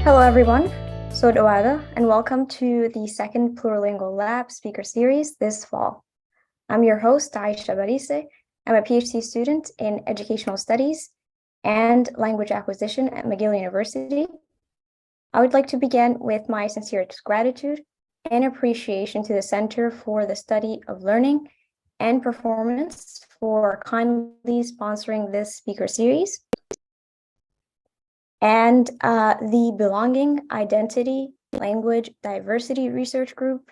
Hello, everyone. So Doada, and welcome to the second Plurilingual Lab speaker series this fall. I'm your host, Aisha Barise. I'm a PhD student in Educational Studies and Language Acquisition at McGill University. I would like to begin with my sincerest gratitude and appreciation to the Center for the Study of Learning and Performance for kindly sponsoring this speaker series, and the Belonging, Identity, Language, Diversity Research Group,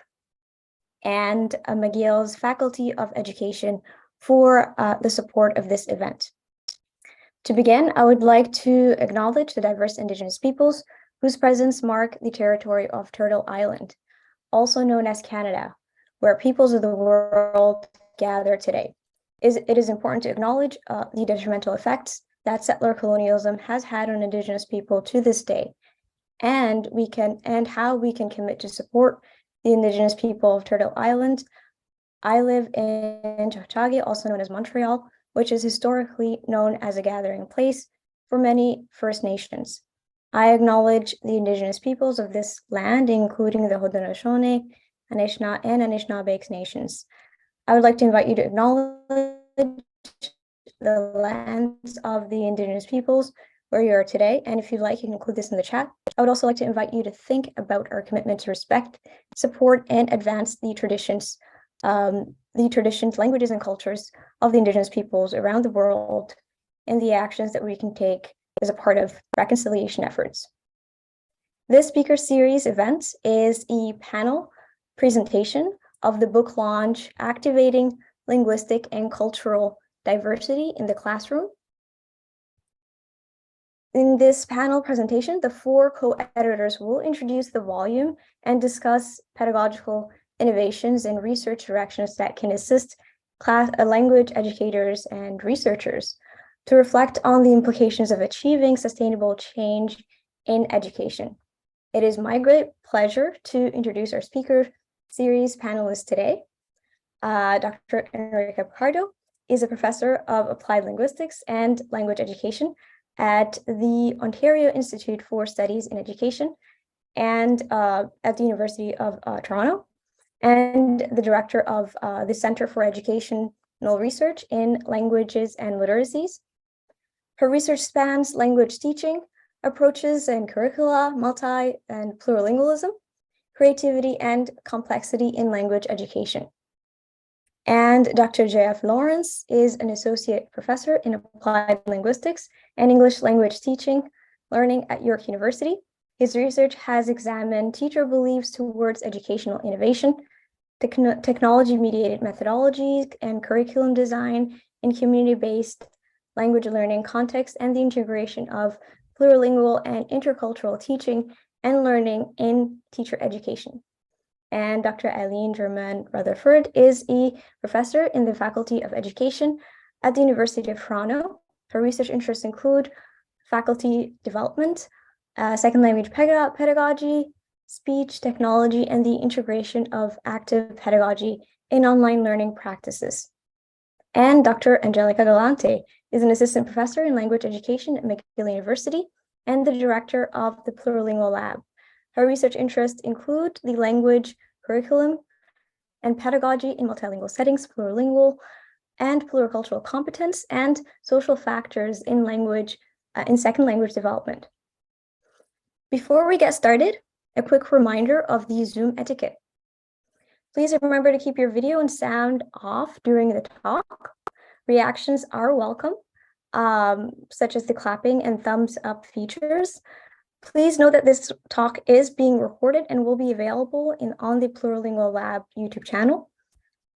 and McGill's Faculty of Education for the support of this event. To begin, I would like to acknowledge the diverse Indigenous peoples whose presence mark the territory of Turtle Island, also known as Canada, where peoples of the world gather today. It is important to acknowledge the detrimental effects that settler colonialism has had on Indigenous people to this day, and how we can commit to support the Indigenous people of Turtle Island. I live in Choctaw, also known as Montreal, which is historically known as a gathering place for many First Nations. I acknowledge the Indigenous peoples of this land, including the Haudenosaunee, Anishinaabe, and Anishinaabeg nations. I would like to invite you to acknowledge the lands of the Indigenous peoples where you are today, and if you'd like, you can include this in the chat. I would also like to invite you to think about our commitment to respect, support, and advance the traditions, languages, and cultures of the Indigenous peoples around the world, and the actions that we can take as a part of reconciliation efforts. This speaker series event is a panel presentation of the book launch, Activating Linguistic and Cultural Diversity in the Classroom. In this panel presentation, the four co-editors will introduce the volume and discuss pedagogical innovations and research directions that can assist language educators and researchers to reflect on the implications of achieving sustainable change in education. It is my great pleasure to introduce our speaker series panelists today. Dr. Enrique Picardo is a professor of applied linguistics and language education at the Ontario Institute for Studies in Education and at the University of Toronto, and the director of the Center for Educational Research in Languages and Literacies. Her research spans language teaching, approaches and curricula, multi and plurilingualism, creativity, and complexity in language education. And Dr. J.F. Lawrence is an associate professor in applied linguistics and English language teaching, learning at York University. His research has examined teacher beliefs towards educational innovation, technology-mediated methodologies, and curriculum design in community-based language learning context, and the integration of plurilingual and intercultural teaching and learning in teacher education. And Dr. Eileen German Rutherford is a professor in the Faculty of Education at the University of Toronto. Her research interests include faculty development, second language pedagogy, speech technology, and the integration of active pedagogy in online learning practices. And Dr. Angelica Galante is an assistant professor in language education at McGill University and the director of the Plurilingual Lab. Her research interests include the language curriculum and pedagogy in multilingual settings, plurilingual and pluricultural competence, and social factors in language, in second language development. Before we get started, a quick reminder of the Zoom etiquette. Please remember to keep your video and sound off during the talk. Reactions are welcome, such as the clapping and thumbs up features. Please note that this talk is being recorded and will be available on the Plurilingual Lab YouTube channel.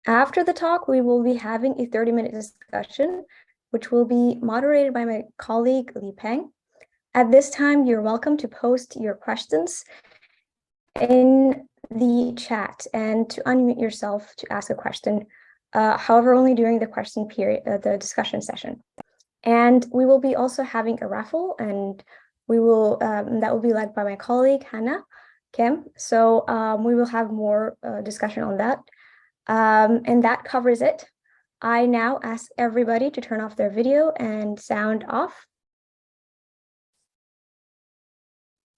After the talk, we will be having a 30-minute discussion, which will be moderated by my colleague, Li Peng. At this time, you're welcome to post your questions in the chat and to unmute yourself to ask a question, however, only during the question period, the discussion session. And we will be also having a raffle, and we will that will be led by my colleague Hannah Kim. So we will have more discussion on that, and that covers it. I now ask everybody to turn off their video and sound off.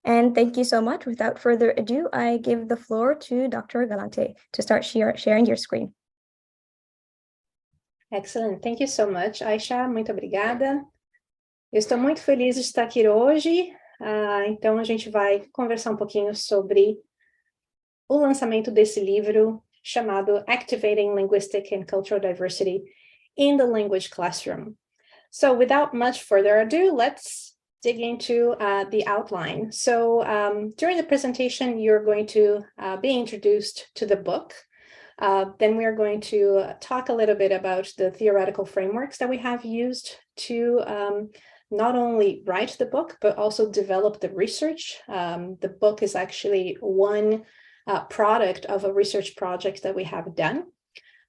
And thank you so much. Without further ado, I give the floor to Dr. Galante to start sharing your screen. Excellent. Thank you so much, Aisha. Muito obrigada. Eu estou muito feliz de estar aqui hoje. Então, a gente vai conversar um pouquinho sobre o lançamento desse livro chamado Activating Linguistic and Cultural Diversity in the Language Classroom. So without much further ado, let's dig into the outline. So during the presentation, you're going to be introduced to the book. Then we are going to talk a little bit about the theoretical frameworks that we have used to not only write the book, but also develop the research. The book is actually one product of a research project that we have done.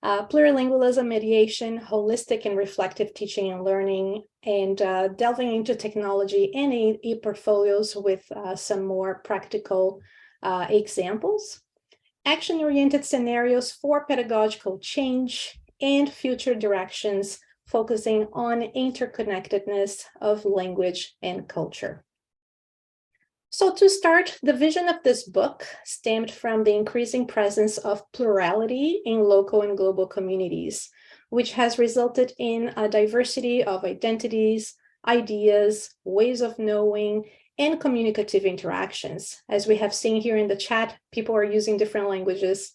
Plurilingualism, mediation, holistic and reflective teaching and learning, and delving into technology and e-portfolios with some more practical examples. Action-oriented scenarios for pedagogical change and future directions, focusing on interconnectedness of language and culture. So to start, the vision of this book stemmed from the increasing presence of plurality in local and global communities, which has resulted in a diversity of identities, ideas, ways of knowing, and communicative interactions. As we have seen here in the chat, people are using different languages.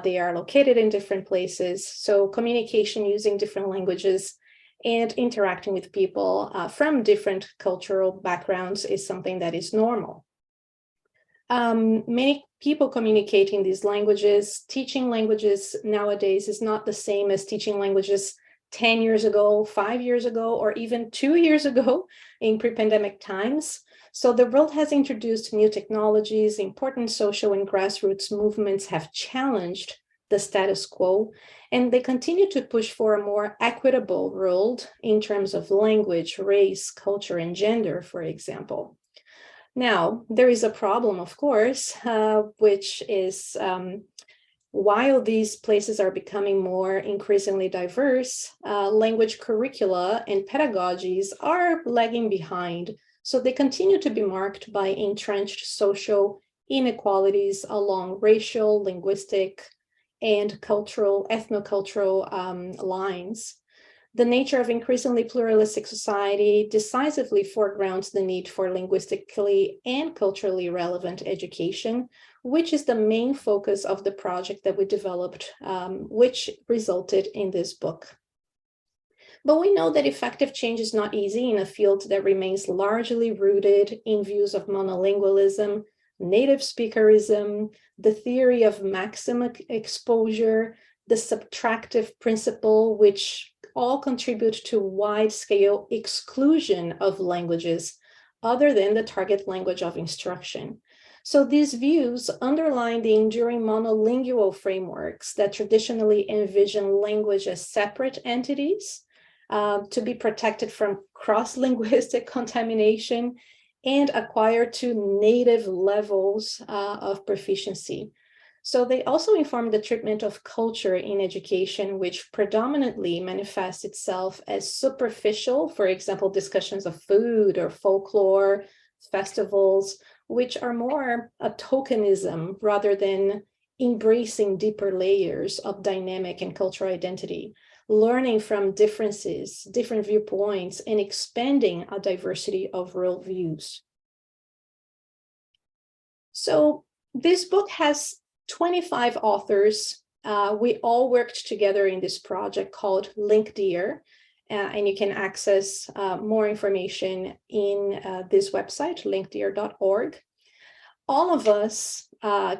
They are located in different places. So communication using different languages and interacting with people from different cultural backgrounds is something that is normal. Many people communicate in these languages. Teaching languages nowadays is not the same as teaching languages 10 years ago, 5 years ago, or even 2 years ago in pre-pandemic times. So the world has introduced new technologies. Important social and grassroots movements have challenged the status quo, and they continue to push for a more equitable world in terms of language, race, culture, and gender, for example. Now, there is a problem, of course, which is while these places are becoming more increasingly diverse, language curricula and pedagogies are lagging behind. So they continue to be marked by entrenched social inequalities along racial, linguistic, and cultural, ethnocultural lines. The nature of increasingly pluralistic society decisively foregrounds the need for linguistically and culturally relevant education, which is the main focus of the project that we developed, which resulted in this book. But we know that effective change is not easy in a field that remains largely rooted in views of monolingualism, native speakerism, the theory of maximum exposure, the subtractive principle, which all contribute to wide-scale exclusion of languages other than the target language of instruction. So these views underline the enduring monolingual frameworks that traditionally envision language as separate entities to be protected from cross-linguistic contamination and acquire to native levels of proficiency. So they also inform the treatment of culture in education, which predominantly manifests itself as superficial, for example, discussions of food or folklore, festivals, which are more a tokenism rather than embracing deeper layers of dynamic and cultural identity, learning from differences, different viewpoints, and expanding a diversity of worldviews. So this book has 25 authors. We all worked together in this project called LinkDear, and you can access more information in this website, linkdear.org. All of us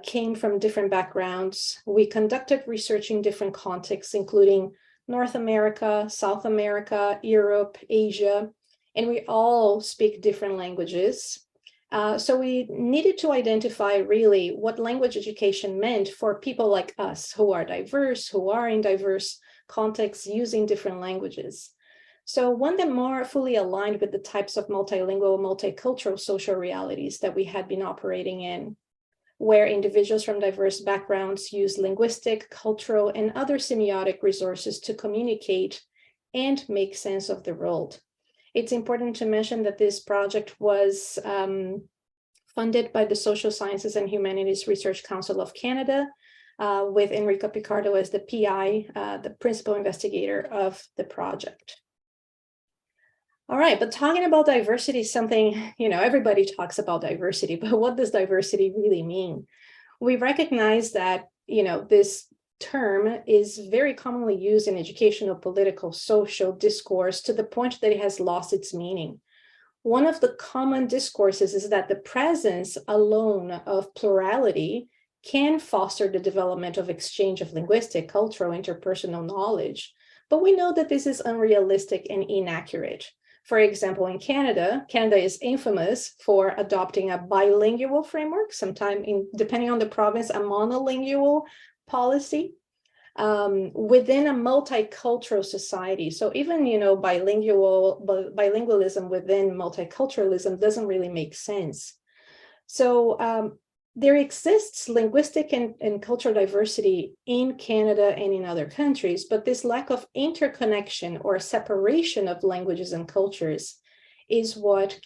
came from different backgrounds. We conducted research in different contexts, including North America, South America, Europe, Asia, and we all speak different languages. So we needed to identify really what language education meant for people like us who are diverse, who are in diverse contexts using different languages. So one that more fully aligned with the types of multilingual, multicultural social realities that we had been operating in, where individuals from diverse backgrounds use linguistic, cultural, and other semiotic resources to communicate and make sense of the world. It's important to mention that this project was funded by the Social Sciences and Humanities Research Council of Canada, with Enrica Picardo as the PI, the principal investigator of the project. All right, but talking about diversity is something, everybody talks about diversity, but what does diversity really mean? We recognize that, this term is very commonly used in educational, political, social discourse to the point that it has lost its meaning. One of the common discourses is that the presence alone of plurality can foster the development of exchange of linguistic, cultural, interpersonal knowledge, but we know that this is unrealistic and inaccurate. For example, in Canada is infamous for adopting a bilingual framework, sometimes, depending on the province, a monolingual policy within a multicultural society. So even, bilingualism within multiculturalism doesn't really make sense. So there exists linguistic and cultural diversity in Canada and in other countries, but this lack of interconnection or separation of languages and cultures is what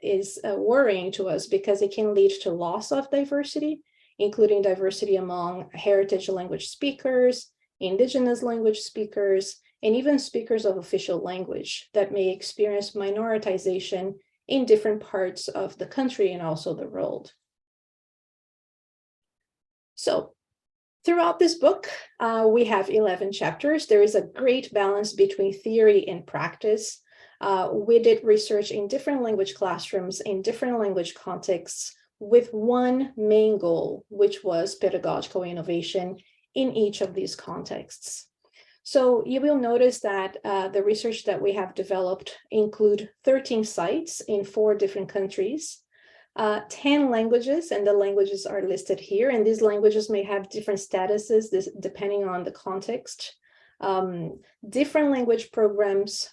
is worrying to us, because it can lead to loss of diversity, including diversity among heritage language speakers, Indigenous language speakers, and even speakers of official language that may experience minoritization in different parts of the country and also the world. So throughout this book, we have 11 chapters. There is a great balance between theory and practice. We did research in different language classrooms, in different language contexts, with one main goal, which was pedagogical innovation in each of these contexts. So you will notice that the research that we have developed include 13 sites in 4 different countries, 10 languages, and the languages are listed here, and these languages may have different statuses depending on the context. Different language programs,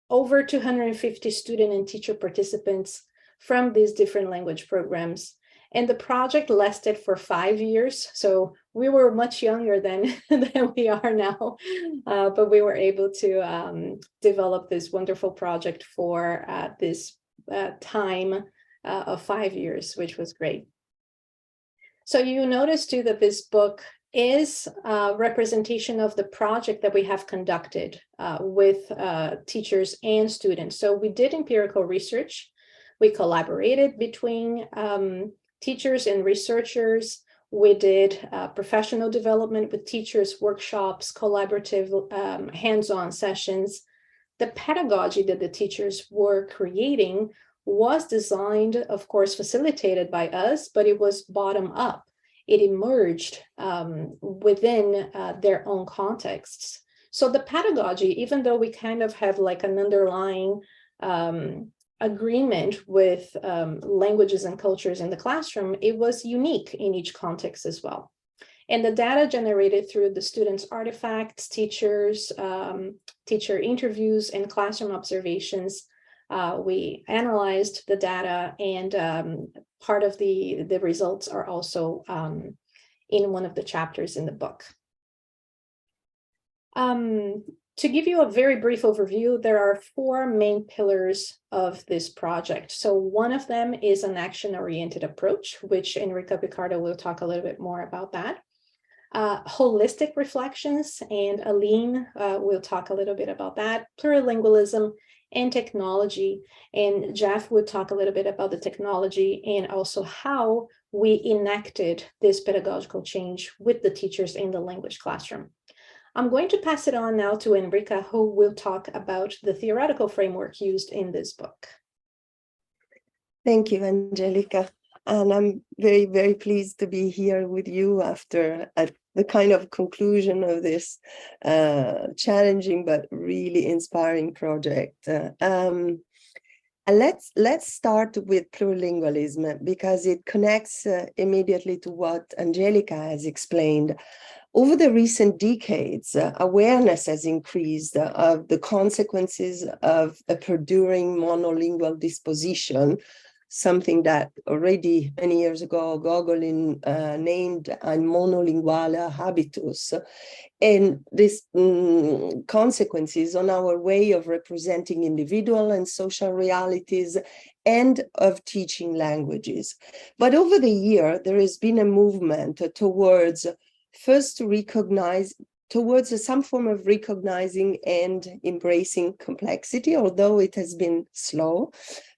over 250 student and teacher participants from these different language programs. And the project lasted for 5 years. So we were much younger than we are now, but we were able to develop this wonderful project for this time of 5 years, which was great. So you notice too that this book is a representation of the project that we have conducted with teachers and students. So we did empirical research. We collaborated between teachers and researchers. We did professional development with teachers, workshops, collaborative hands-on sessions. The pedagogy that the teachers were creating was designed, of course, facilitated by us, but it was bottom up. It emerged within their own contexts. So the pedagogy, even though we kind of have like an underlying agreement with languages and cultures in the classroom, it was unique in each context as well. And the data generated through the students' artifacts, teachers, teacher interviews, and classroom observations, we analyzed the data, and part of the results are also in one of the chapters in the book. To give you a very brief overview, there are 4 main pillars of this project. So one of them is an action-oriented approach, which Enrica Picardo will talk a little bit more about that. Holistic reflections, and Aline will talk a little bit about that. Plurilingualism and technology, and Jeff would talk a little bit about the technology and also how we enacted this pedagogical change with the teachers in the language classroom. I'm going to pass it on now to Enrica, who will talk about the theoretical framework used in this book. Thank you, Angelica. And I'm very, very pleased to be here with you after the kind of conclusion of this challenging but really inspiring project. And let's start with plurilingualism, because it connects immediately to what Angelica has explained. Over the recent decades, awareness has increased of the consequences of a perduring monolingual disposition something that already many years ago Gogolin named a monolingual habitus, and this consequences on our way of representing individual and social realities and of teaching languages. But over the year, there has been a movement towards first to recognize, towards some form of recognizing and embracing complexity, although it has been slow.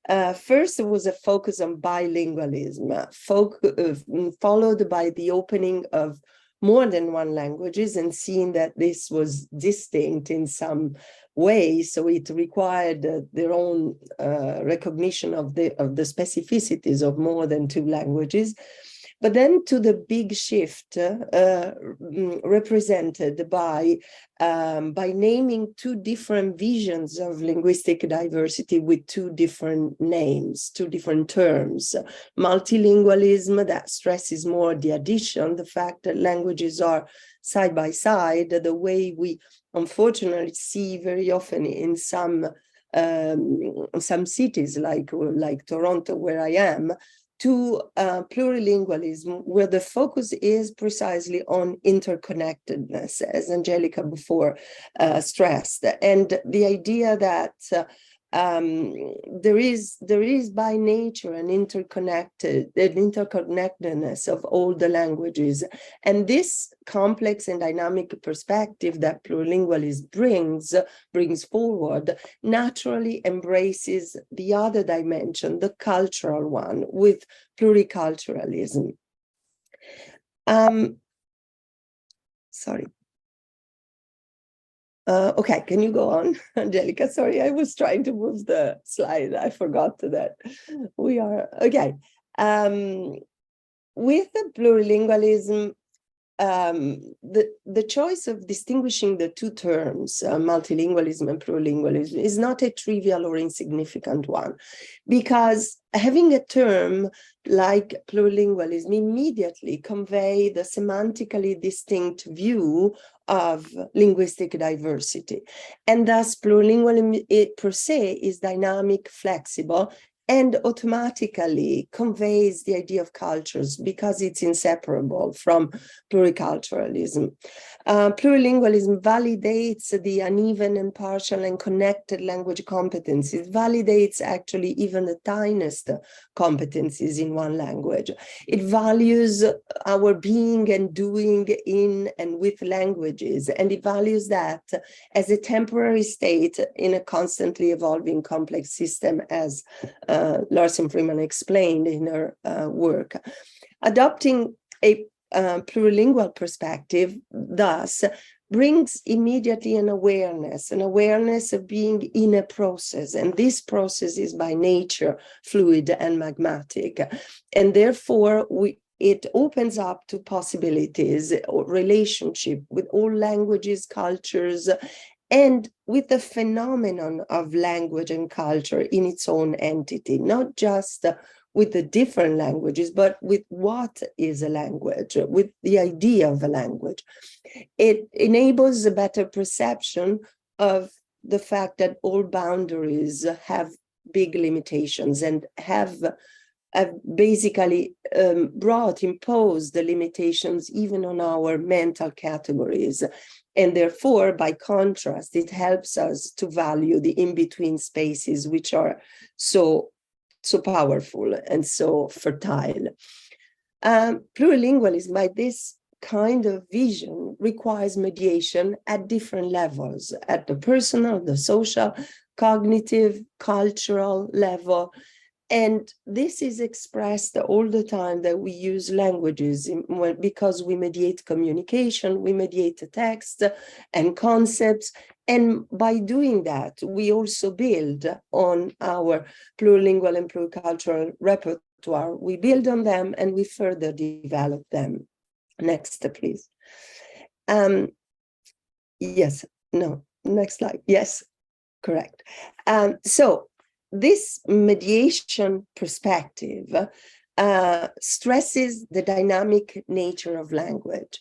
First, there was a focus on bilingualism, followed by the opening of more than one languages, and seeing that this was distinct in some way, so it required their own recognition of the specificities of more than two languages. But then to the big shift represented by naming two different visions of linguistic diversity with two different names, two different terms. Multilingualism, that stresses more the addition, the fact that languages are side by side, the way we unfortunately see very often in some cities like Toronto, where I am, to plurilingualism, where the focus is precisely on interconnectedness, as Angelica before stressed, and the idea that there is by nature an interconnectedness of all the languages, and this complex and dynamic perspective that plurilingualism brings forward naturally embraces the other dimension, the cultural one, with pluriculturalism. Sorry. Okay, can you go on, Angelica? Sorry, I was trying to move the slide. I forgot that we are, okay. With the plurilingualism, the choice of distinguishing the two terms, multilingualism and plurilingualism, is not a trivial or insignificant one, because having a term like plurilingualism immediately convey the semantically distinct view of linguistic diversity. And thus plurilingualism per se is dynamic, flexible, and automatically conveys the idea of cultures because it's inseparable from pluriculturalism. Plurilingualism validates the uneven and partial and connected language competencies. It validates actually even the tiniest competencies in one language. It values our being and doing in and with languages, and it values that as a temporary state in a constantly evolving complex system, as Larsen-Freeman explained in her work. Adopting a plurilingual perspective thus brings immediately an awareness of being in a process, and this process is by nature fluid and magmatic, and therefore it opens up to possibilities or relationship with all languages, cultures, and with the phenomenon of language and culture in its own entity, not just with the different languages, but with what is a language, with the idea of a language. It enables a better perception of the fact that all boundaries have big limitations and have basically imposed the limitations even on our mental categories. And therefore, by contrast, it helps us to value the in-between spaces, which are so powerful and so fertile. Plurilingualism, by this kind of vision, requires mediation at different levels, at the personal, the social, cognitive, cultural level. And this is expressed all the time that we use languages because we mediate communication, we mediate the text and concepts. And by doing that, we also build on our plurilingual and pluricultural repertoire. We build on them and we further develop them. Next, please. Yes, no, next slide. Yes, correct. So this mediation perspective stresses the dynamic nature of language.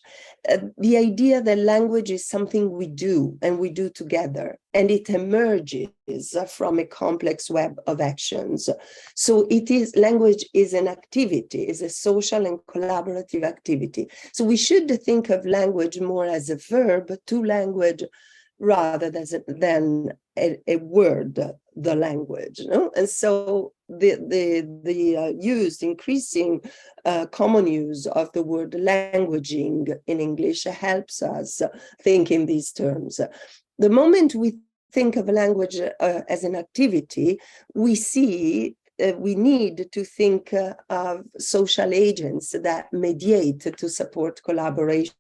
The idea that language is something we do and we do together, and it emerges from a complex web of actions. So language is an activity, is a social and collaborative activity. So we should think of language more as a verb to language rather than a word, the language, no? And so the increasing common use of the word languaging in English helps us think in these terms. The moment we think of language as an activity, we see we need to think of social agents that mediate to support collaboration,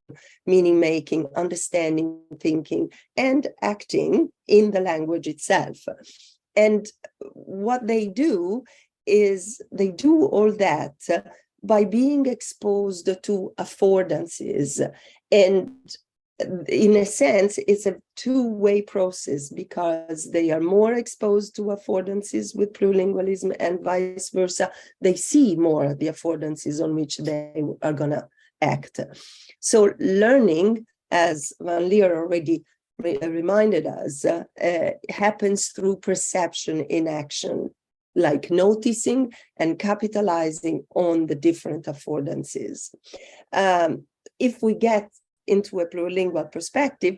meaning making, understanding, thinking, and acting in the language itself. And what they do is they do all that by being exposed to affordances. And in a sense, it's a two-way process because they are more exposed to affordances with plurilingualism and vice versa. They see more the affordances on which they are going to act. So learning, as Van Leer already reminded us, happens through perception in action, like noticing and capitalizing on the different affordances. If we get into a plurilingual perspective,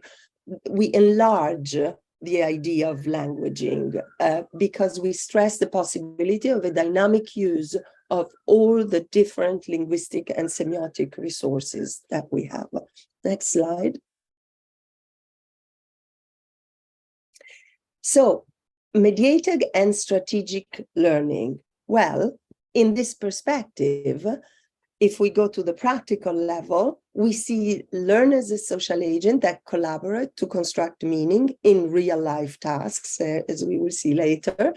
we enlarge the idea of languaging because we stress the possibility of a dynamic use of all the different linguistic and semiotic resources that we have. Next slide. So, mediated and strategic learning. Well, in this perspective, if we go to the practical level, we see learners as social agents that collaborate to construct meaning in real life tasks, as we will see later,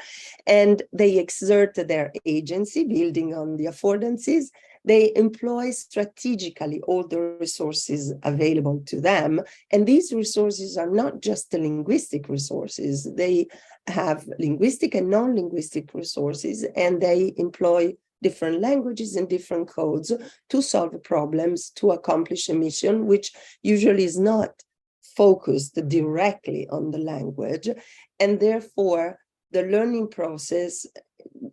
and they exert their agency, building on the affordances. They employ strategically all the resources available to them, and these resources are not just the linguistic resources. They have linguistic and non-linguistic resources, and they employ different languages and different codes to solve problems, to accomplish a mission, which usually is not focused directly on the language. And therefore, the learning process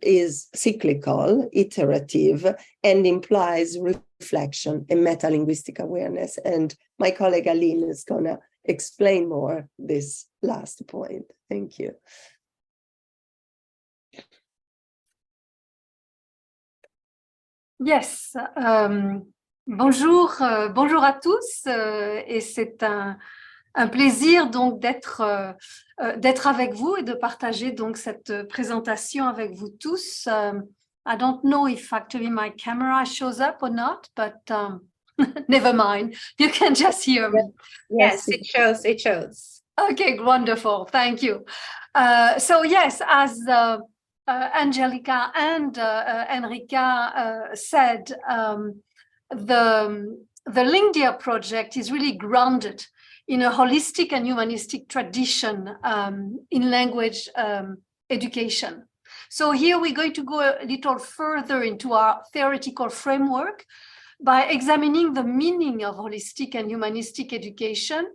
is cyclical, iterative, and implies reflection and metalinguistic awareness. And my colleague Aline is going to explain more this last point. Thank you. Yes, bonjour, bonjour à tous, et c'est un plaisir donc d'être avec vous et de partager donc cette présentation avec vous tous. I don't know if actually my camera shows up or not, but never mind. You can just hear me. Yes, it shows. It shows. Okay, wonderful. Thank you. So yes, as Angelica and Enrica said, the Lingdia project is really grounded in a holistic and humanistic tradition in language education. So here we're going to go a little further into our theoretical framework by examining the meaning of holistic and humanistic education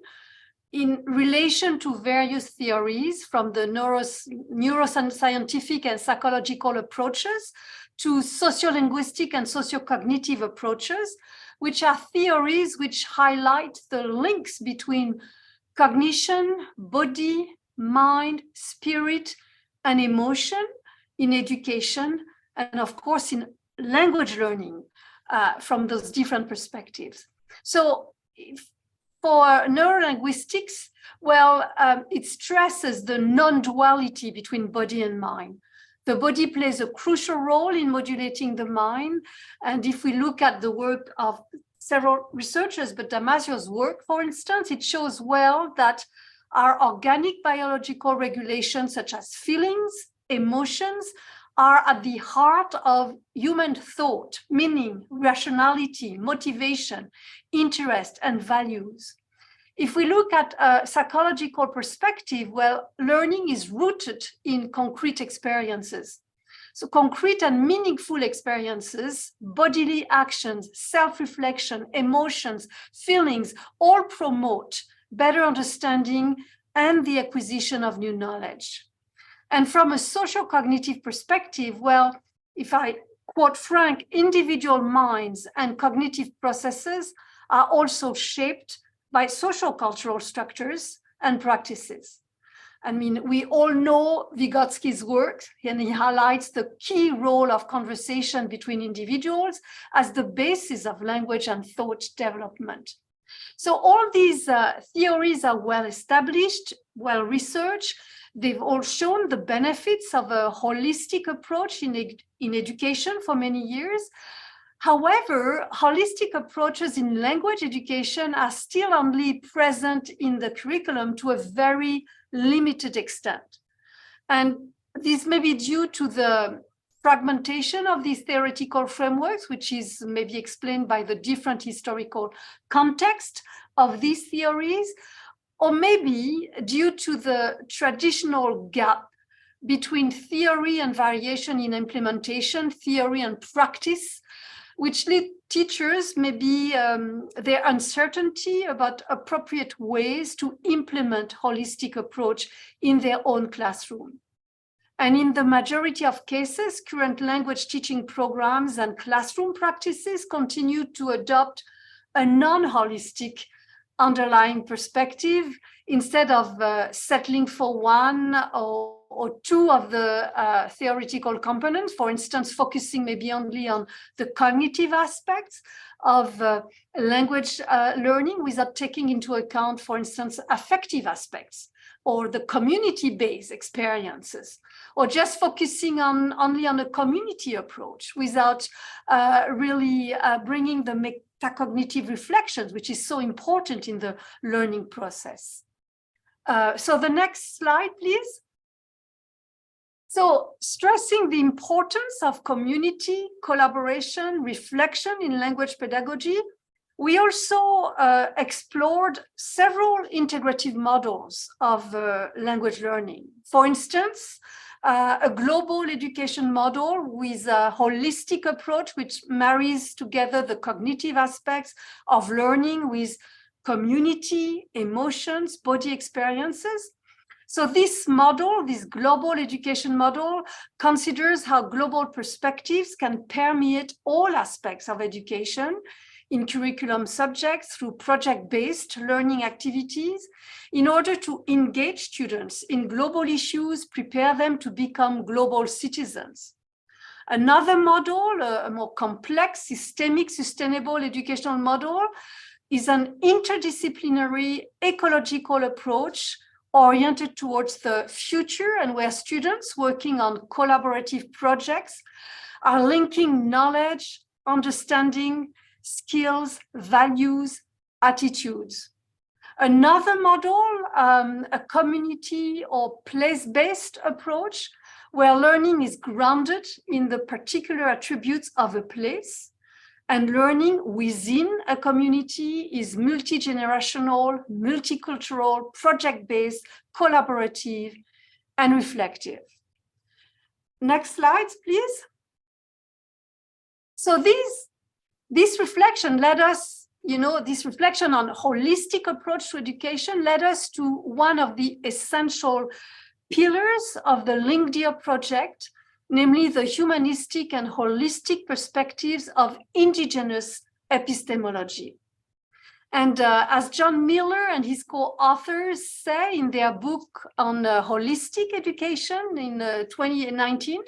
in relation to various theories, from the neuroscientific and psychological approaches to sociolinguistic and sociocognitive approaches, which are theories which highlight the links between cognition, body, mind, spirit, and emotion in education, and of course in language learning from those different perspectives. So for neurolinguistics, well, it stresses the non-duality between body and mind. The body plays a crucial role in modulating the mind. And if we look at the work of several researchers, but Damasio's work, for instance, it shows well that our organic biological regulations, such as feelings, emotions, are at the heart of human thought, meaning, rationality, motivation, interest, and values. If we look at a psychological perspective, well, learning is rooted in concrete experiences. So concrete and meaningful experiences, bodily actions, self-reflection, emotions, feelings, all promote better understanding and the acquisition of new knowledge. And from a socio-cognitive perspective, well, if I quote Frank, individual minds and cognitive processes are also shaped by social cultural structures and practices. I mean, we all know Vygotsky's work, and he highlights the key role of conversation between individuals as the basis of language and thought development. So all these theories are well established, well researched. They've all shown the benefits of a holistic approach in education for many years. However, holistic approaches in language education are still only present in the curriculum to a very limited extent. And this may be due to the fragmentation of these theoretical frameworks, which is maybe explained by the different historical context of these theories, or maybe due to the traditional gap between theory and variation in implementation, theory and practice, which lead teachers maybe their uncertainty about appropriate ways to implement holistic approach in their own classroom. And in the majority of cases, current language teaching programs and classroom practices continue to adopt a non-holistic underlying perspective instead of settling for one or two of the theoretical components, for instance, focusing maybe only on the cognitive aspects of language learning without taking into account, for instance, affective aspects or the community-based experiences, or just focusing only on a community approach without really bringing the metacognitive reflections, which is so important in the learning process. So the next slide, please. So stressing the importance of community, collaboration, reflection in language pedagogy, we also explored several integrative models of language learning. For instance, a global education model with a holistic approach which marries together the cognitive aspects of learning with community, emotions, body experiences. So this model, this global education model, considers how global perspectives can permeate all aspects of education in curriculum subjects through project-based learning activities in order to engage students in global issues, prepare them to become global citizens. Another model, a more complex, systemic, sustainable educational model, is an interdisciplinary ecological approach oriented towards the future and where students working on collaborative projects are linking knowledge, understanding, skills, values, attitudes. Another model, a community or place-based approach where learning is grounded in the particular attributes of a place, and learning within a community is multi-generational, multicultural, project-based, collaborative, and reflective. Next slides, please. So this reflection led us, this reflection on holistic approach to education led us to one of the essential pillars of the LINGDEAR project, namely the humanistic and holistic perspectives of indigenous epistemology. And as John Miller and his co-authors say in their book on holistic education in 2019,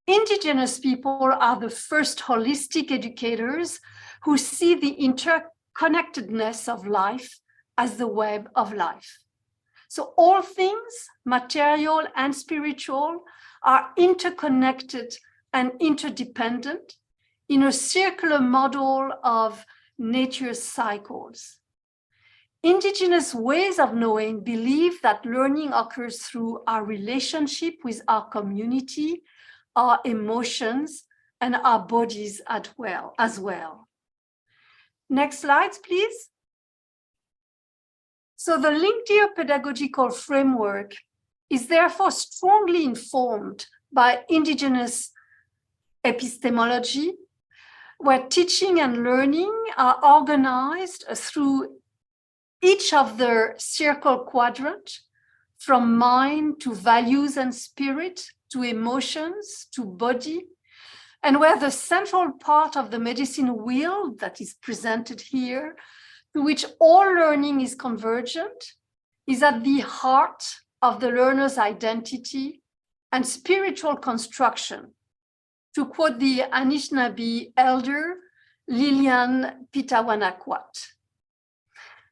Indigenous people are the first holistic educators who see the interconnectedness of life as the web of life. So all things, material and spiritual, are interconnected and interdependent in a circular model of nature's cycles. Indigenous ways of knowing believe that learning occurs through our relationship with our community, our emotions, and our bodies as well. Next slides, please. So the LINGDEAR pedagogical framework is therefore strongly informed by Indigenous Epistemology, where teaching and learning are organized through each of the circle quadrant, from mind to values and spirit, to emotions, to body, and where the central part of the medicine wheel that is presented here, to which all learning is convergent, is at the heart of the learner's identity and spiritual construction, to quote the Anishinaabe elder Lilian Pitawanakwat.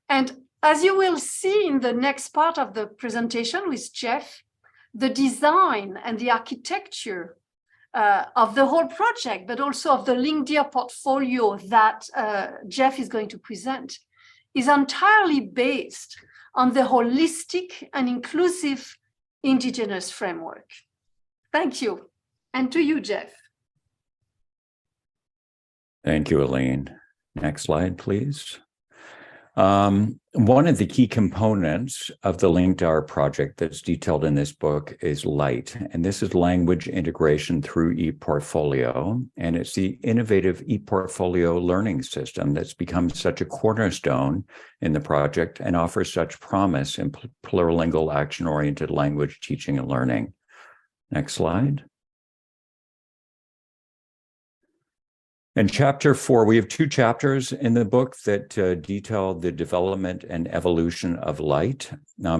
And as you will see in the next part of the presentation with Jeff, the design and the architecture of the whole project, but also of the LingDear portfolio that Jeff is going to present, is entirely based on the holistic and inclusive Indigenous framework. Thank you. And to you, Jeff. Thank you, Aline. Next slide, please. One of the key components of the LingDear project that's detailed in this book is LIGHT, and this is language integration through ePortfolio, and it's the innovative ePortfolio learning system that's become such a cornerstone in the project and offers such promise in plurilingual action-oriented language teaching and learning. Next slide. In chapter 4, we have 2 chapters in the book that detail the development and evolution of LIGHT.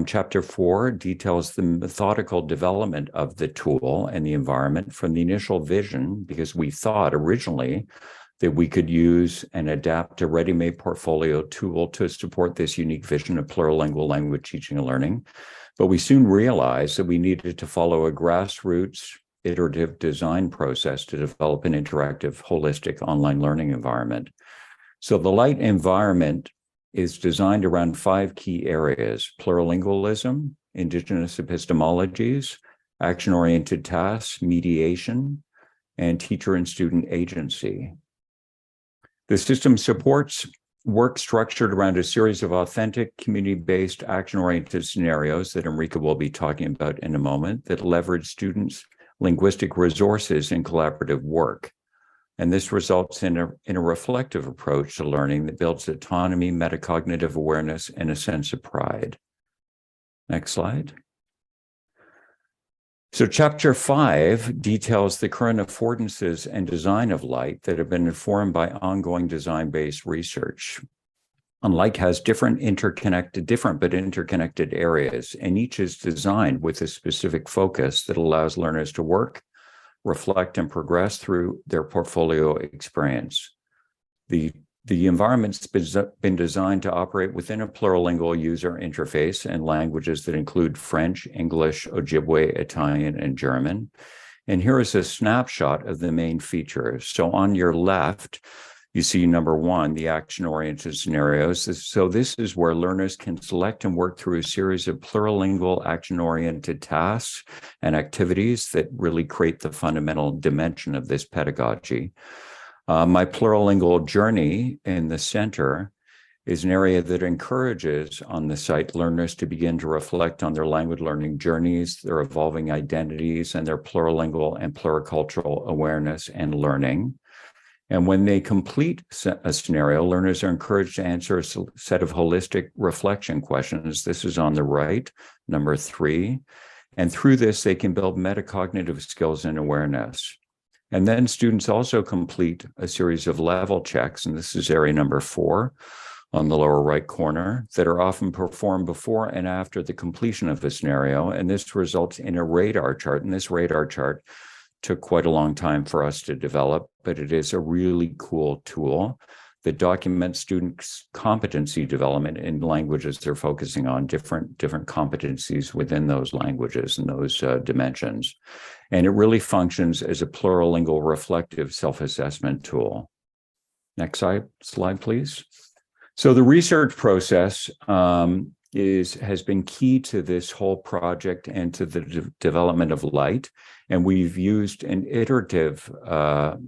Chapter 4 details the methodical development of the tool and the environment from the initial vision, because we thought originally that we could use and adapt a ready-made portfolio tool to support this unique vision of plurilingual language teaching and learning. But we soon realized that we needed to follow a grassroots iterative design process to develop an interactive, holistic online learning environment. So the LIGHT environment is designed around 5 key areas: plurilingualism, Indigenous epistemologies, action-oriented tasks, mediation, and teacher and student agency. The system supports work structured around a series of authentic, community-based, action-oriented scenarios that Enrique will be talking about in a moment that leverage students' linguistic resources in collaborative work. And this results in a reflective approach to learning that builds autonomy, metacognitive awareness, and a sense of pride. Next slide. So chapter 5 details the current affordances and design of LIGHT that have been informed by ongoing design-based research. And LIGHT has different but interconnected areas, and each is designed with a specific focus that allows learners to work, reflect, and progress through their portfolio experience. The environment's been designed to operate within a plurilingual user interface and languages that include French, English, Ojibwe, Italian, and German. And here is a snapshot of the main features. So on your left, you see number 1, the action-oriented scenarios. So this is where learners can select and work through a series of plurilingual action-oriented tasks and activities that really create the fundamental dimension of this pedagogy. My plurilingual journey in the center is an area that encourages on the site learners to begin to reflect on their language learning journeys, their evolving identities, and their plurilingual and pluricultural awareness and learning. And when they complete a scenario, learners are encouraged to answer a set of holistic reflection questions. This is on the right, number 3. And through this, they can build metacognitive skills and awareness. And then students also complete a series of level checks, and this is area number 4 on the lower right corner, that are often performed before and after the completion of a scenario. And this results in a radar chart. And this radar chart took quite a long time for us to develop, but it is a really cool tool that documents students' competency development in languages they're focusing on, different competencies within those languages and those dimensions. And it really functions as a plurilingual reflective self-assessment tool. Next slide, please. So the research process has been key to this whole project and to the development of LIGHT. And we've used an iterative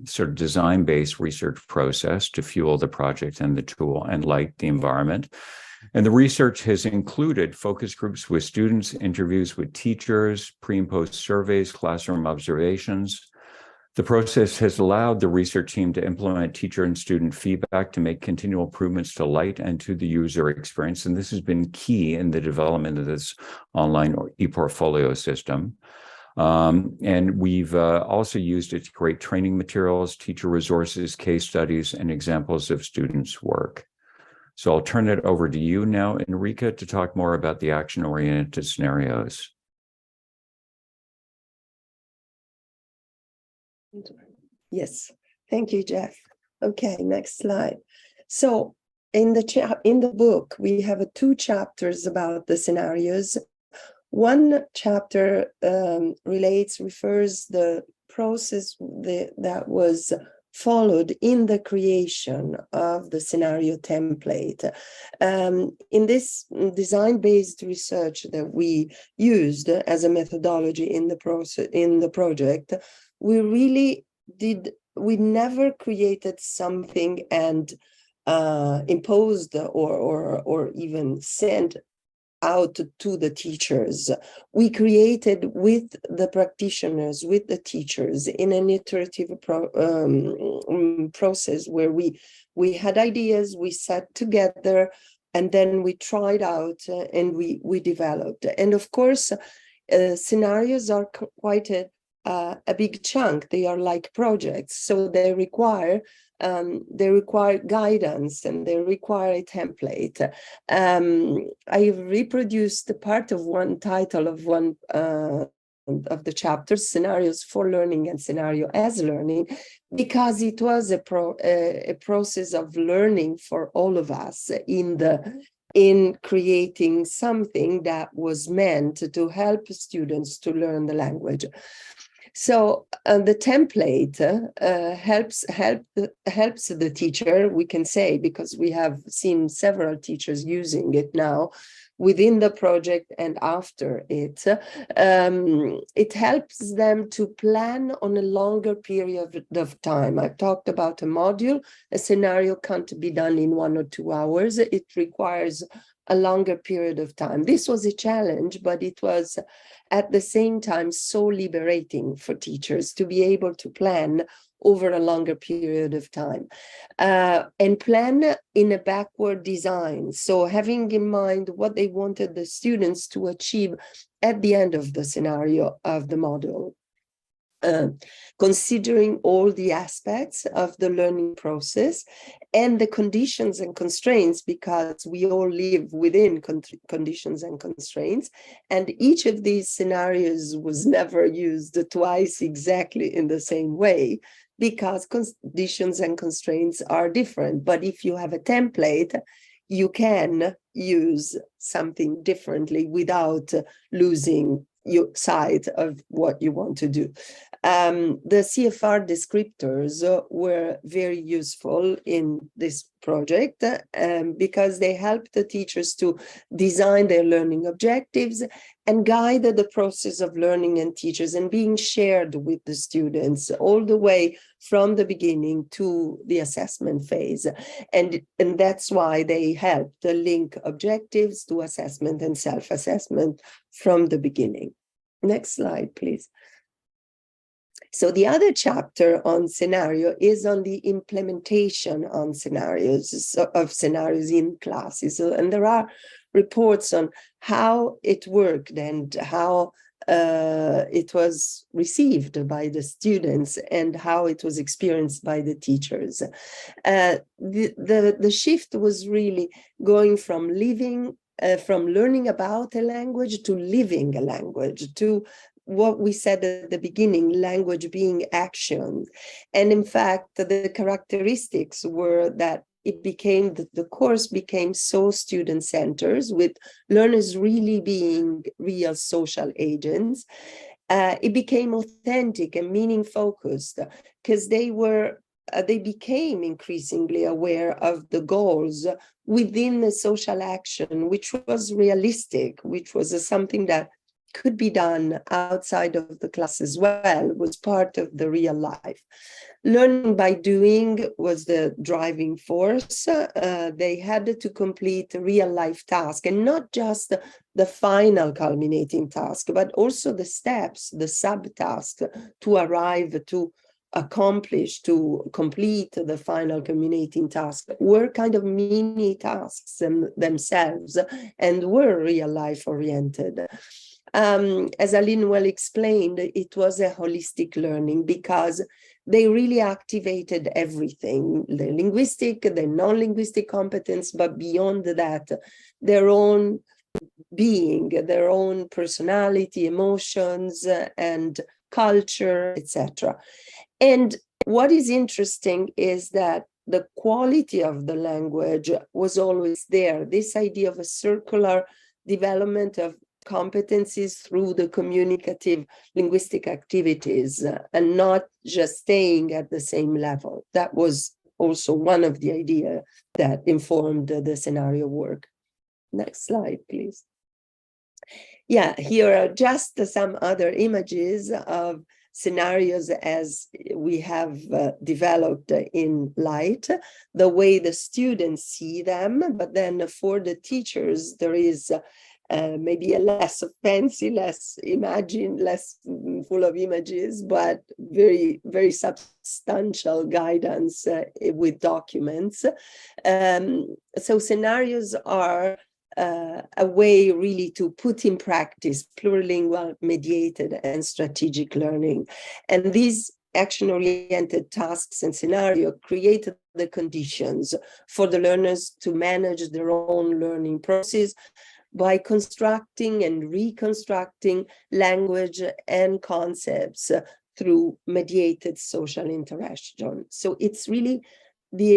sort of design-based research process to fuel the project and the tool and LIGHT, the environment. And the research has included focus groups with students, interviews with teachers, pre and post surveys, classroom observations. The process has allowed the research team to implement teacher and student feedback to make continual improvements to Light and to the user experience. And this has been key in the development of this online e-portfolio system. And we've also used it to create training materials, teacher resources, case studies, and examples of students' work. So I'll turn it over to you now, Enrica, to talk more about the action-oriented scenarios. Yes, thank you, Jeff. Okay, next slide. So in the book, we have 2 chapters about the scenarios. One chapter refers the process that was followed in the creation of the scenario template. In this design-based research that we used as a methodology in the project, we never created something and imposed or even sent out to the teachers. We created with the practitioners, with the teachers, in an iterative process where we had ideas, we sat together, and then we tried out and we developed. And of course, scenarios are quite a big chunk. They are like projects, so they require guidance and they require a template. I reproduced the part of one title of one of the chapters, Scenarios for Learning and Scenario as Learning, because it was a process of learning for all of us in creating something that was meant to help students to learn the language. So the template helps the teacher, we can say, because we have seen several teachers using it now within the project and after it. It helps them to plan on a longer period of time. I've talked about a module. A scenario can't be done in 1 or 2 hours. It requires a longer period of time. This was a challenge, but it was at the same time so liberating for teachers to be able to plan over a longer period of time and plan in a backward design. So having in mind what they wanted the students to achieve at the end of the scenario of the module. Considering all the aspects of the learning process and the conditions and constraints, because we all live within conditions and constraints, and each of these scenarios was never used twice exactly in the same way, because conditions and constraints are different. But if you have a template, you can use something differently without losing your sight of what you want to do. The CFR descriptors were very useful in this project because they help the teachers to design their learning objectives and guide the process of learning and teachers and being shared with the students all the way from the beginning to the assessment phase. And that's why they help to link objectives to assessment and self-assessment from the beginning. Next slide, please. So the other chapter on scenario is on the implementation on scenarios, of scenarios in classes. And there are reports on how it worked and how it was received by the students and how it was experienced by the teachers. The shift was really going from learning about a language to living a language, to what we said at the beginning, language being action. And in fact, the characteristics were that the course became so student-centered, with learners really being real social agents. It became authentic and meaning-focused because they became increasingly aware of the goals within the social action, which was realistic, which was something that could be done outside of the class as well, was part of the real life. Learning by doing was the driving force. They had to complete real life tasks, and not just the final culminating task, but also the steps, the subtasks to arrive to accomplish, to complete the final culminating task were kind of mini tasks themselves and were real life oriented. As Aline well explained, it was a holistic learning because they really activated everything, the linguistic, the non-linguistic competence, but beyond that, their own being, their own personality, emotions, and culture, etc. And what is interesting is that the quality of the language was always there. This idea of a circular development of competencies through the communicative linguistic activities and not just staying at the same level. That was also one of the ideas that informed the scenario work. Next slide, please. Yeah, here are just some other images of scenarios as we have developed in Light, the way the students see them, but then for the teachers, there is maybe a less fancy, less full of images, but very, very substantial guidance with documents. So scenarios are a way really to put in practice plurilingual, mediated, and strategic learning. And these action-oriented tasks and scenario created the conditions for the learners to manage their own learning process by constructing and reconstructing language and concepts through mediated social interaction. So it's really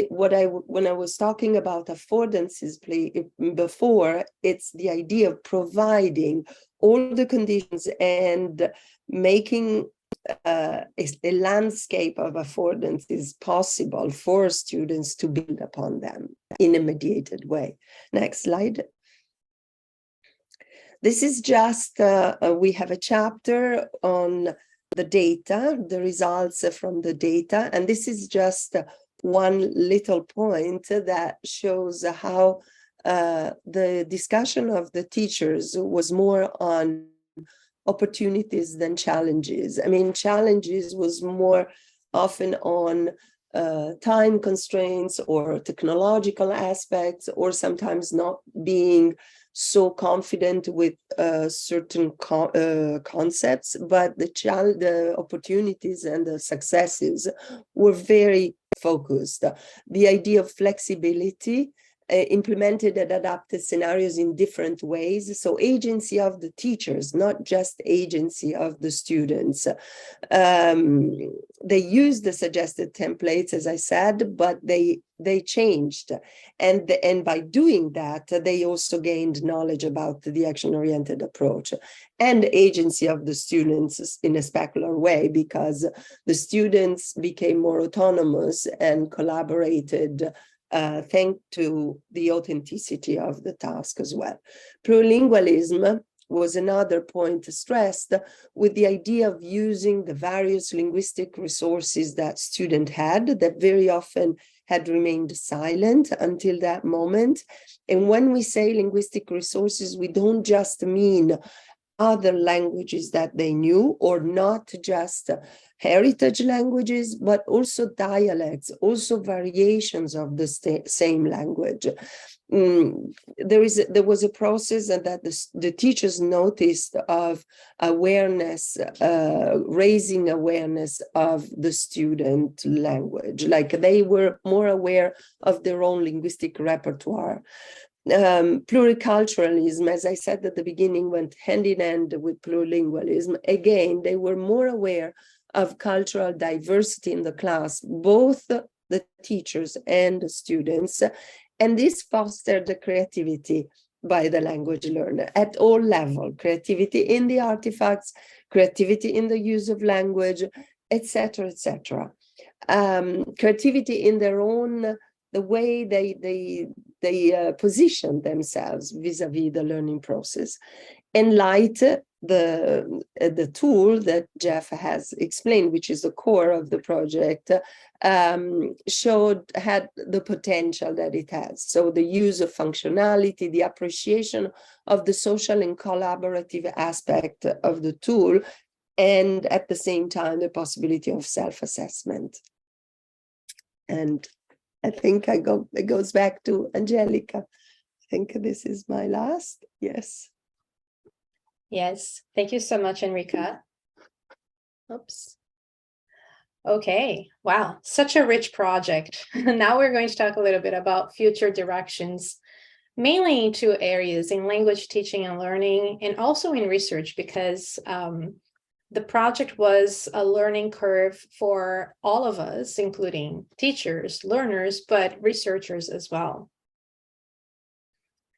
when I was talking about affordances before, it's the idea of providing all the conditions and making a landscape of affordances possible for students to build upon them in a mediated way. Next slide. This is just, we have a chapter on the data, the results from the data, and this is just one little point that shows how the discussion of the teachers was more on opportunities than challenges. I mean, challenges was more often on time constraints or technological aspects, or sometimes not being so confident with certain concepts, but the opportunities and the successes were very focused. The idea of flexibility, implemented and adapted scenarios in different ways. So agency of the teachers, not just agency of the students. They used the suggested templates, as I said, but they changed. And by doing that, they also gained knowledge about the action-oriented approach and agency of the students in a specular way, because the students became more autonomous and collaborated thanks to the authenticity of the task as well. Plurilingualism was another point stressed, with the idea of using the various linguistic resources that students had that very often had remained silent until that moment. And when we say linguistic resources, we don't just mean other languages that they knew, or not just heritage languages, but also dialects, also variations of the same language. There was a process that the teachers noticed of awareness, raising awareness of the student language, like they were more aware of their own linguistic repertoire. Pluriculturalism, as I said at the beginning, went hand in hand with plurilingualism. Again, they were more aware of cultural diversity in the class, both the teachers and the students, and this fostered the creativity by the language learner at all levels: creativity in the artifacts, creativity in the use of language, etc., etc. Creativity in their own, the way they position themselves vis-a-vis the learning process. And Light the tool that Jeff has explained, which is the core of the project, had the potential that it has. So the use of functionality, the appreciation of the social and collaborative aspect of the tool, and at the same time, the possibility of self-assessment. And I think it goes back to Angelica. I think this is my last. Yes. Yes, thank you so much, Enrica. Oops. Okay, wow, such a rich project. Now we're going to talk a little bit about future directions, mainly in two areas, in language teaching and learning, and also in research, because the project was a learning curve for all of us, including teachers, learners, but researchers as well.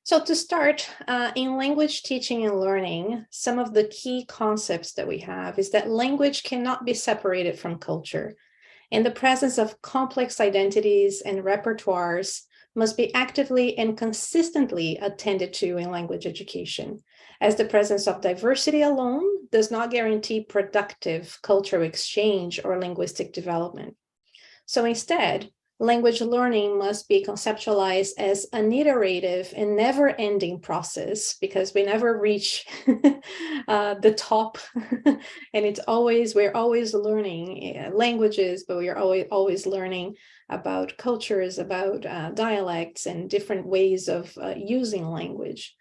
So to start, in language teaching and learning, some of the key concepts that we have is that language cannot be separated from culture, and the presence of complex identities and repertoires must be actively and consistently attended to in language education, as the presence of diversity alone does not guarantee productive cultural exchange or linguistic development. So instead, language learning must be conceptualized as an iterative and never-ending process, because we never reach the top, and we're always learning languages, but we are always learning about cultures, about dialects, and different ways of using language.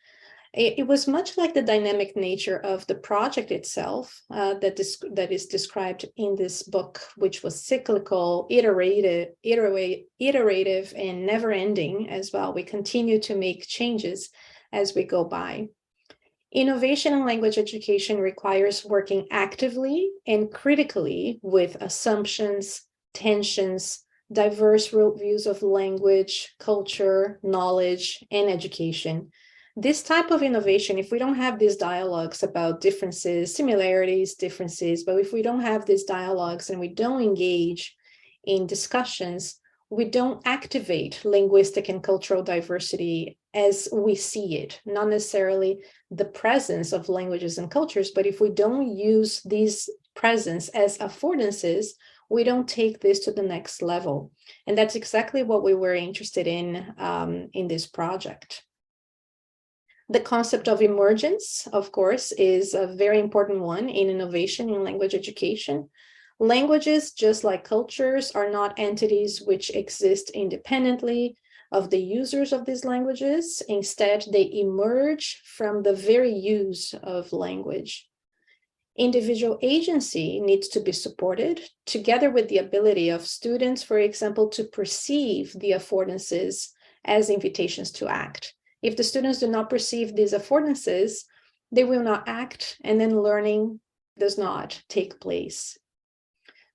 It was much like the dynamic nature of the project itself that is described in this book, which was cyclical, iterative, and never-ending as well. We continue to make changes as we go by. Innovation in language education requires working actively and critically with assumptions, tensions, diverse worldviews of language, culture, knowledge, and education. This type of innovation, if we don't have these dialogues about differences, similarities, differences, but if we don't have these dialogues and we don't engage in discussions, we don't activate linguistic and cultural diversity as we see it, not necessarily the presence of languages and cultures, but if we don't use these presence as affordances, we don't take this to the next level. And that's exactly what we were interested in this project. The concept of emergence, of course, is a very important one in innovation in language education. Languages, just like cultures, are not entities which exist independently of the users of these languages. Instead, they emerge from the very use of language. Individual agency needs to be supported, together with the ability of students, for example, to perceive the affordances as invitations to act. If the students do not perceive these affordances, they will not act, and then learning does not take place.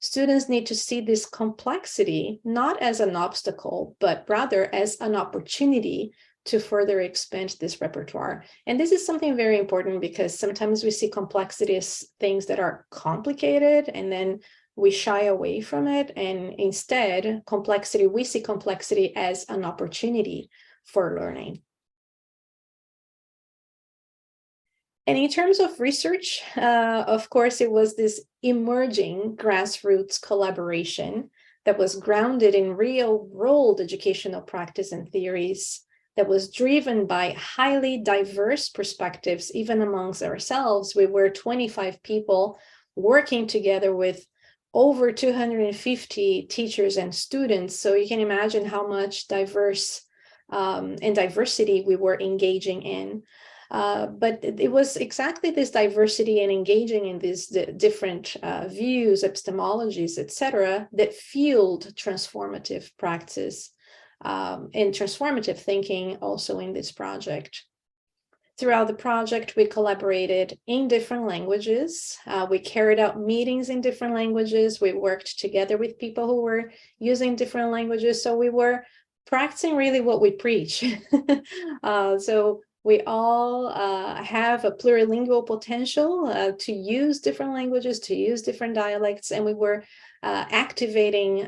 Students need to see this complexity not as an obstacle, but rather as an opportunity to further expand this repertoire. And this is something very important, because sometimes we see complexity as things that are complicated, and then we shy away from it. And instead, we see complexity as an opportunity for learning. And in terms of research, of course, it was this emerging grassroots collaboration that was grounded in real-world educational practice and theories, that was driven by highly diverse perspectives, even amongst ourselves. We were 25 people working together with over 250 teachers and students. So you can imagine how much diversity we were engaging in. But it was exactly this diversity and engaging in these different views, epistemologies, etc., that fueled transformative practice and transformative thinking also in this project. Throughout the project, we collaborated in different languages. We carried out meetings in different languages. We worked together with people who were using different languages. So we were practicing really what we preach. So we all have a plurilingual potential to use different languages, to use different dialects, and we were activating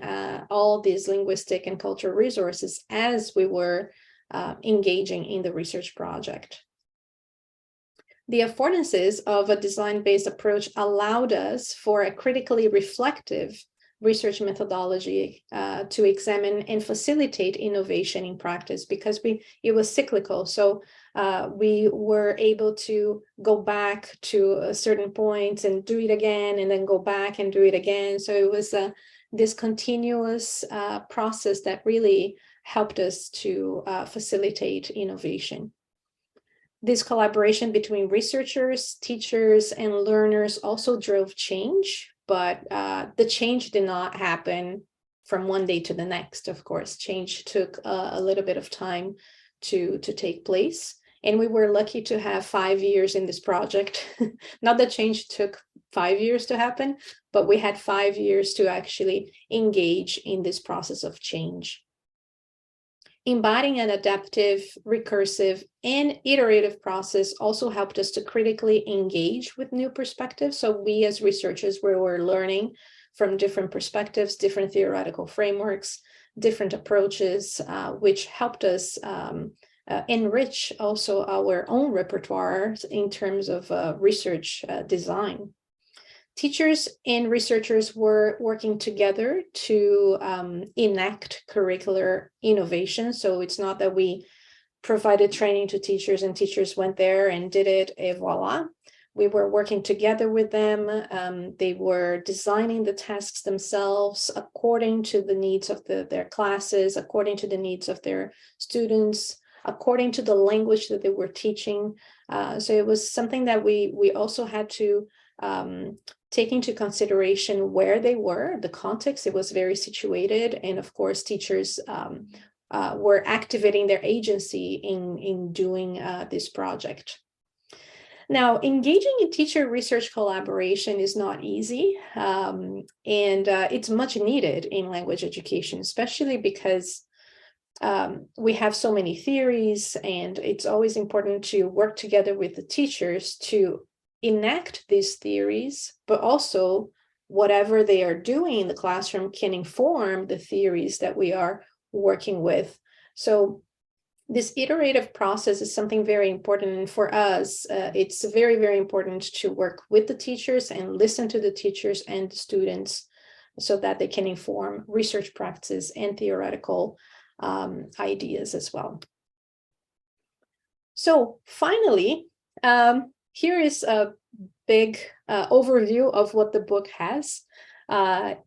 all these linguistic and cultural resources as we were engaging in the research project. The affordances of a design-based approach allowed us for a critically reflective research methodology to examine and facilitate innovation in practice, because it was cyclical. So we were able to go back to a certain point and do it again, and then go back and do it again. So it was this continuous process that really helped us to facilitate innovation. This collaboration between researchers, teachers, and learners also drove change, but the change did not happen from one day to the next. Of course, change took a little bit of time to take place. And we were lucky to have 5 years in this project. Not that change took 5 years to happen, but we had 5 years to actually engage in this process of change. Embodying an adaptive, recursive, and iterative process also helped us to critically engage with new perspectives. So we as researchers, we were learning from different perspectives, different theoretical frameworks, different approaches, which helped us enrich also our own repertoire in terms of research design. Teachers and researchers were working together to enact curricular innovation. So it's not that we provided training to teachers and teachers went there and did it, et voila. We were working together with them. They were designing the tasks themselves according to the needs of their classes, according to the needs of their students, according to the language that they were teaching. So it was something that we also had to take into consideration where they were, the context. It was very situated. And of course, teachers were activating their agency in doing this project. Now, engaging in teacher research collaboration is not easy, and it's much needed in language education, especially because we have so many theories, and it's always important to work together with the teachers to enact these theories, but also whatever they are doing in the classroom can inform the theories that we are working with. So this iterative process is something very important. And for us, it's very, very important to work with the teachers and listen to the teachers and the students so that they can inform research practices and theoretical ideas as well. So finally, here is a big overview of what the book has. By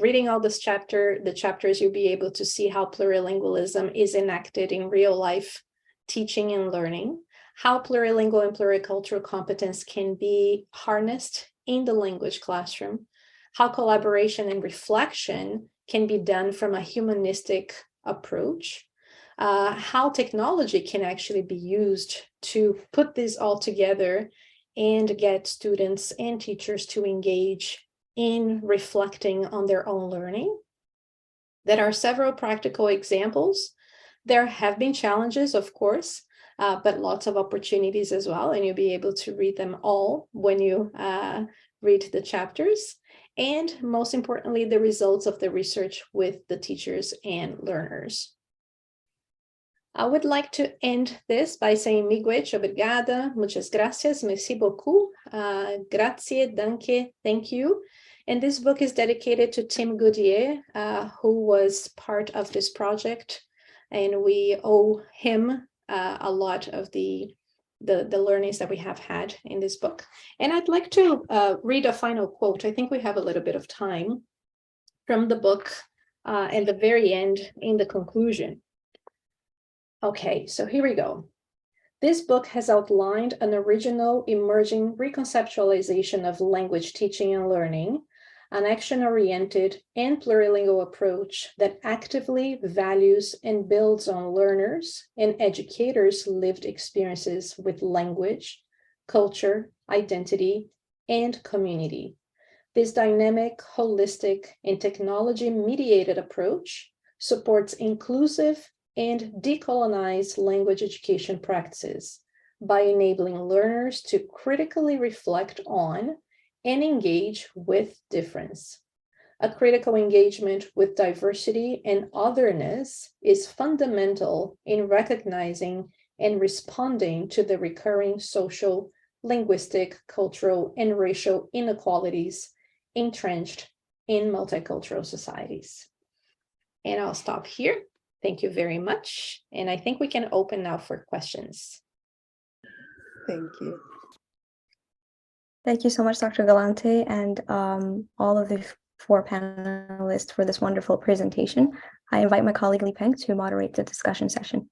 reading all the chapters, you'll be able to see how plurilingualism is enacted in real life teaching and learning, how plurilingual and pluricultural competence can be harnessed in the language classroom, how collaboration and reflection can be done from a humanistic approach, how technology can actually be used to put this all together and get students and teachers to engage in reflecting on their own learning. There are several practical examples. There have been challenges, of course, but lots of opportunities as well, and you'll be able to read them all when you read the chapters. And most importantly, the results of the research with the teachers and learners. I would like to end this by saying miigwech, obrigada, muchas gracias, merci beaucoup, grazie, danke, thank you. And this book is dedicated to Tim Goodyear, who was part of this project, and we owe him a lot of the learnings that we have had in this book. And I'd like to read a final quote. I think we have a little bit of time from the book at the very end in the conclusion. Okay, so here we go. This book has outlined an original emerging reconceptualization of language teaching and learning, an action-oriented and plurilingual approach that actively values and builds on learners' and educators' lived experiences with language, culture, identity, and community. This dynamic, holistic, and technology-mediated approach supports inclusive and decolonize language education practices by enabling learners to critically reflect on and engage with difference. A critical engagement with diversity and otherness is fundamental in recognizing and responding to the recurring social, linguistic, cultural, and racial inequalities entrenched in multicultural societies. And I'll stop here. Thank you very much. And I think we can open now for questions. Thank you. Thank you so much, Dr. Galante, and all of the 4 panelists for this wonderful presentation. I invite my colleague Li Peng to moderate the discussion session.